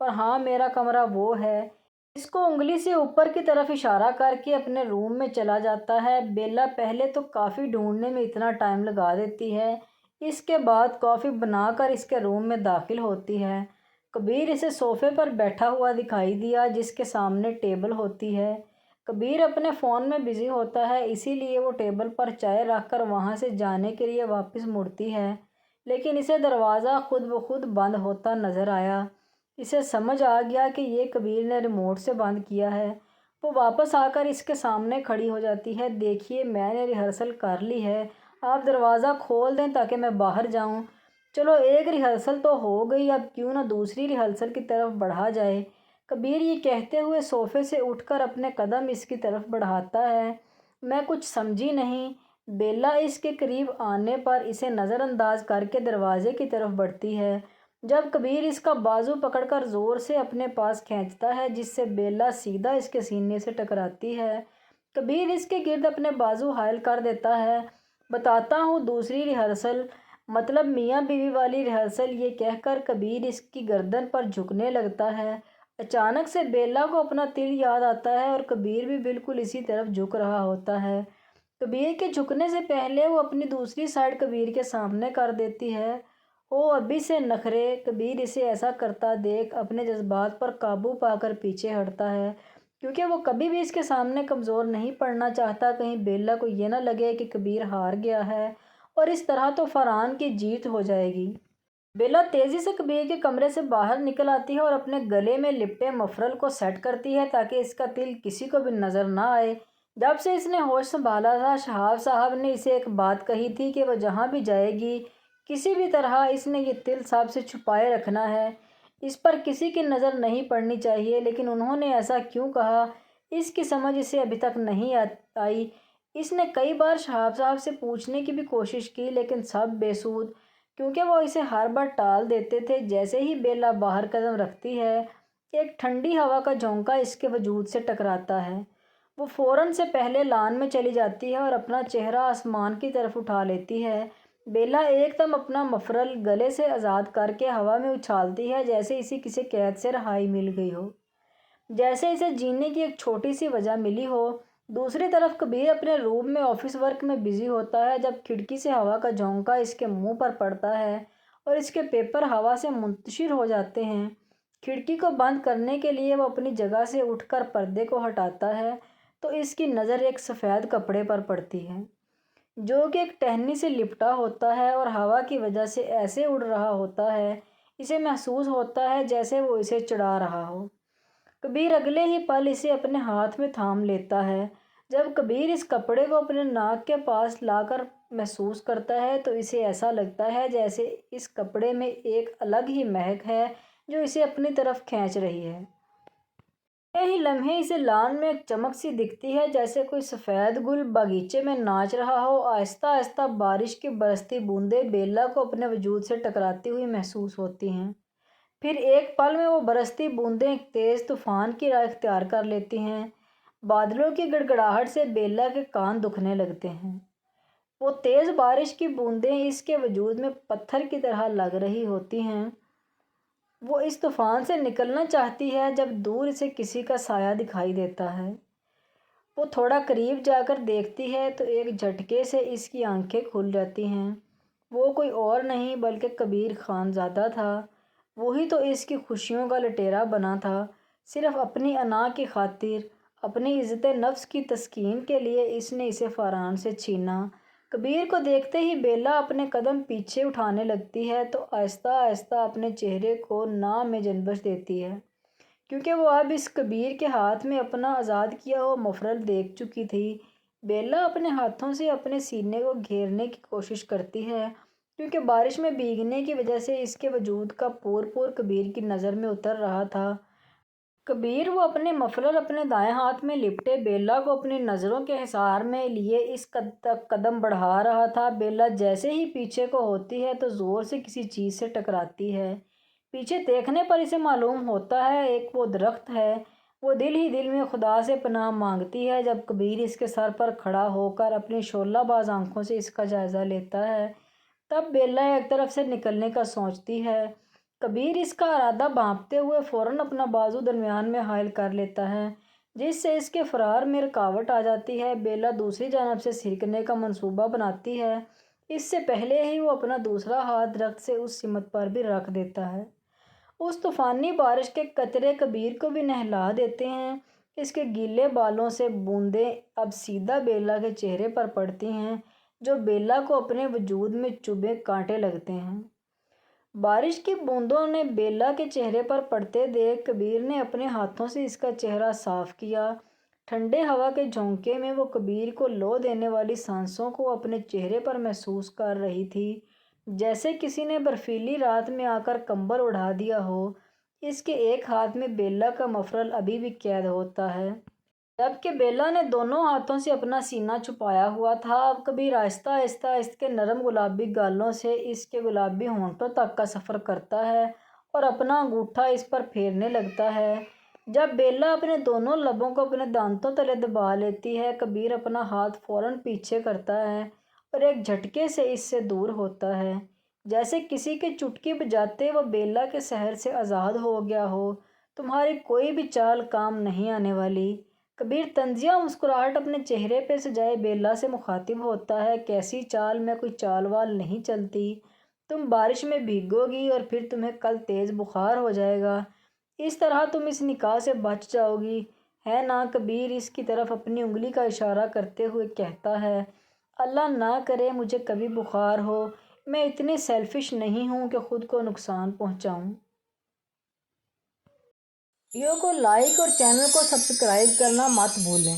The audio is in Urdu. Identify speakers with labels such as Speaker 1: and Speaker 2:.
Speaker 1: اور ہاں میرا کمرہ وہ ہے۔ اس کو انگلی سے اوپر کی طرف اشارہ کر کے اپنے روم میں چلا جاتا ہے۔ بیلا پہلے تو کافی ڈھونڈنے میں اتنا ٹائم لگا دیتی ہے، اس کے بعد کافی بنا کر اس کے روم میں داخل ہوتی ہے۔ کبیر اسے صوفے پر بیٹھا ہوا دکھائی دیا جس کے سامنے ٹیبل ہوتی ہے۔ کبیر اپنے فون میں بزی ہوتا ہے، اسی لیے وہ ٹیبل پر چائے رکھ کر وہاں سے جانے کے لیے واپس مڑتی ہے، لیکن اسے دروازہ خود بخود بند ہوتا نظر آیا۔ اسے سمجھ آ گیا کہ یہ کبیر نے ریموٹ سے بند کیا ہے۔ وہ واپس آ کر اس کے سامنے کھڑی ہو جاتی ہے۔ دیکھیے میں نے ریہرسل کر لی ہے، آپ دروازہ کھول دیں تاکہ میں باہر جاؤں۔ چلو ایک ریہرسل تو ہو گئی، اب کیوں نہ دوسری ریہرسل کی طرف بڑھا جائے۔ کبیر یہ کہتے ہوئے صوفے سے اٹھ کر اپنے قدم اس کی طرف بڑھاتا ہے۔ میں کچھ سمجھی نہیں۔ بیلا اس کے قریب آنے پر اسے نظر انداز کر کے دروازے کی طرف بڑھتی ہے۔ جب کبیر اس کا بازو پکڑ کر زور سے اپنے پاس کھینچتا ہے جس سے بیلا سیدھا اس کے سینے سے ٹکراتی ہے، کبیر اس کے گرد اپنے بازو حائل کر دیتا ہے۔ بتاتا ہوں دوسری ریہرسل، مطلب میاں بیوی والی ریہرسل، یہ کہہ کر کبیر اس کی گردن پر جھکنے لگتا ہے۔ اچانک سے بیلا کو اپنا تل یاد آتا ہے اور کبیر بھی بالکل اسی طرف جھک رہا ہوتا ہے۔ کبیر کے جھکنے سے پہلے وہ اپنی دوسری سائیڈ کبیر کے سامنے کر دیتی ہے۔ ابھی سے نخرے۔ کبیر اسے ایسا کرتا دیکھ اپنے جذبات پر قابو پا کر پیچھے ہٹتا ہے، کیونکہ وہ کبھی بھی اس کے سامنے کمزور نہیں پڑنا چاہتا، کہیں بیلا کو یہ نہ لگے کہ کبیر ہار گیا ہے اور اس طرح تو فرحان کی جیت ہو جائے گی۔ بیلا تیزی سے کبیر کے کمرے سے باہر نکل آتی ہے اور اپنے گلے میں لپٹے مفرل کو سیٹ کرتی ہے تاکہ اس کا تل کسی کو بھی نظر نہ آئے۔ جب سے اس نے ہوش سنبھالا تھا، شہاب صاحب نے اسے ایک بات کہی تھی کہ وہ جہاں بھی جائے گی کسی بھی طرح اس نے یہ تل سب سے چھپائے رکھنا ہے، اس پر کسی کی نظر نہیں پڑنی چاہیے، لیکن انہوں نے ایسا کیوں کہا اس کی سمجھ اسے ابھی تک نہیں آئی۔ اس نے کئی بار شہاب صاحب سے پوچھنے کی بھی کوشش کی لیکن سب بے سود، کیونکہ وہ اسے ہر بار ٹال دیتے تھے۔ جیسے ہی بیلا باہر قدم رکھتی ہے، ایک ٹھنڈی ہوا کا جھونکا اس کے وجود سے ٹکراتا ہے۔ وہ فوراً سے پہلے لان میں چلی جاتی ہے اور اپنا چہرہ آسمان کی طرف اٹھا لیتی ہے۔ بیلا ایک دم اپنا مفرل گلے سے آزاد کر کے ہوا میں اچھالتی ہے جیسے اسے کسی قید سے رہائی مل گئی ہو، جیسے اسے جینے کی ایک چھوٹی سی وجہ ملی ہو۔ دوسری طرف کبیر اپنے روم میں آفس ورک میں بزی ہوتا ہے جب کھڑکی سے ہوا کا جھونکا اس کے منہ پر پڑتا ہے اور اس کے پیپر ہوا سے منتشر ہو جاتے ہیں۔ کھڑکی کو بند کرنے کے لیے وہ اپنی جگہ سے اٹھ کر پردے کو ہٹاتا ہے تو اس کی نظر ایک سفید کپڑے پر پڑتی ہے جو کہ ایک ٹہنی سے لپٹا ہوتا ہے اور ہوا کی وجہ سے ایسے اڑ رہا ہوتا ہے، اسے محسوس ہوتا ہے جیسے وہ اسے چڑھا رہا ہو۔ کبیر اگلے ہی پل اسے اپنے ہاتھ میں تھام لیتا ہے۔ جب کبیر اس کپڑے کو اپنے ناک کے پاس لا کر محسوس کرتا ہے تو اسے ایسا لگتا ہے جیسے اس کپڑے میں ایک الگ ہی مہک ہے جو اسے اپنی طرف کھینچ رہی ہے۔ ہی لمحے اسے لان میں ایک چمک سی دکھتی ہے جیسے کوئی سفید گل باغیچے میں ناچ رہا ہو۔ آہستہ آہستہ بارش کی برستی بوندیں بیلا کو اپنے وجود سے ٹکراتی ہوئی محسوس ہوتی ہیں۔ پھر ایک پل میں وہ برستی بوندیں ایک تیز طوفان کی راہ اختیار کر لیتی ہیں۔ بادلوں کی گڑگڑاہٹ سے بیلا کے کان دکھنے لگتے ہیں۔ وہ تیز بارش کی بوندیں اس کے وجود میں پتھر کی طرح لگ رہی ہوتی ہیں۔ وہ اس طوفان سے نکلنا چاہتی ہے جب دور اسے کسی کا سایہ دکھائی دیتا ہے۔ وہ تھوڑا قریب جا کر دیکھتی ہے تو ایک جھٹکے سے اس کی آنکھیں کھل جاتی ہیں۔ وہ کوئی اور نہیں بلکہ کبیر خان زادہ تھا۔ وہی تو اس کی خوشیوں کا لٹیرا بنا تھا۔ صرف اپنی انا کی خاطر، اپنی عزت نفس کی تسکین کے لیے اس نے اسے فرحان سے چھینا۔ کبیر کو دیکھتے ہی بیلا اپنے قدم پیچھے اٹھانے لگتی ہے تو آہستہ آہستہ اپنے چہرے کو نام میں جنبش دیتی ہے، کیونکہ وہ اب اس کبیر کے ہاتھ میں اپنا آزاد کیا ہوا مفرل دیکھ چکی تھی۔ بیلا اپنے ہاتھوں سے اپنے سینے کو گھیرنے کی کوشش کرتی ہے کیونکہ بارش میں بھیگنے کی وجہ سے اس کے وجود کا پور پور کبیر کی نظر میں اتر رہا تھا۔ کبیر وہ اپنے مفرل اپنے دائیں ہاتھ میں لپٹے بیلا کو اپنی نظروں کے حصار میں لیے اس تک قدم بڑھا رہا تھا۔ بیلا جیسے ہی پیچھے کو ہوتی ہے تو زور سے کسی چیز سے ٹکراتی ہے۔ پیچھے دیکھنے پر اسے معلوم ہوتا ہے ایک وہ درخت ہے۔ وہ دل ہی دل میں خدا سے پناہ مانگتی ہے۔ جب کبیر اس کے سر پر کھڑا ہو کر اپنی شعلہ باز آنکھوں سے اس کا جائزہ لیتا ہے تب بیلا ایک طرف سے نکلنے کا سوچتی ہے، کبیر اس کا ارادہ بھانپتے ہوئے فوراً اپنا بازو درمیان میں حائل کر لیتا ہے، جس سے اس کے فرار میں رکاوٹ آ جاتی ہے۔ بیلا دوسری جانب سے سرکنے کا منصوبہ بناتی ہے، اس سے پہلے ہی وہ اپنا دوسرا ہاتھ درخت سے اس سمت پر بھی رکھ دیتا ہے۔ اس طوفانی بارش کے قطرے کبیر کو بھی نہلا دیتے ہیں۔ اس کے گیلے بالوں سے بوندیں اب سیدھا بیلا کے چہرے پر پڑتی ہیں، جو بیلا کو اپنے وجود میں چبھے کانٹے لگتے ہیں۔ بارش کی بوندوں نے بیلا کے چہرے پر پڑتے دیکھ کبیر نے اپنے ہاتھوں سے اس کا چہرہ صاف کیا۔ ٹھنڈے ہوا کے جھونکے میں وہ کبیر کو لو دینے والی سانسوں کو اپنے چہرے پر محسوس کر رہی تھی، جیسے کسی نے برفیلی رات میں آ کر کمبل اڑا دیا ہو۔ اس کے ایک ہاتھ میں بیلا کا مفرل ابھی بھی قید ہوتا ہے، جبکہ بیلا نے دونوں ہاتھوں سے اپنا سینہ چھپایا ہوا تھا۔ اب کبیر آہستہ آہستہ اس کے نرم گلابی گالوں سے اس کے گلابی ہونٹوں تک کا سفر کرتا ہے اور اپنا انگوٹھا اس پر پھیرنے لگتا ہے۔ جب بیلا اپنے دونوں لبوں کو اپنے دانتوں تلے دبا لیتی ہے، کبیر اپنا ہاتھ فوراً پیچھے کرتا ہے اور ایک جھٹکے سے اس سے دور ہوتا ہے، جیسے کسی کی چٹکی بجاتے وہ بیلا کے سحر سے آزاد ہو گیا ہو۔ تمہاری کوئی بھی چال کام نہیں آنے والی۔ کبیر طنزیہ مسکراہٹ اپنے چہرے پہ سجائے بیلا سے مخاطب ہوتا ہے، کیسی چال؟ میں کوئی چال وال نہیں چلتی۔ تم بارش میں بھیگو گی اور پھر تمہیں کل تیز بخار ہو جائے گا، اس طرح تم اس نکاح سے بچ جاؤ گی، ہے نا؟ کبیر اس کی طرف اپنی انگلی کا اشارہ کرتے ہوئے کہتا ہے، اللہ نہ کرے مجھے کبھی بخار ہو، میں اتنی سیلفش نہیں ہوں کہ خود کو نقصان پہنچاؤں۔ ویڈیو کو لائک اور چینل کو سبسکرائب کرنا مت بھولیں۔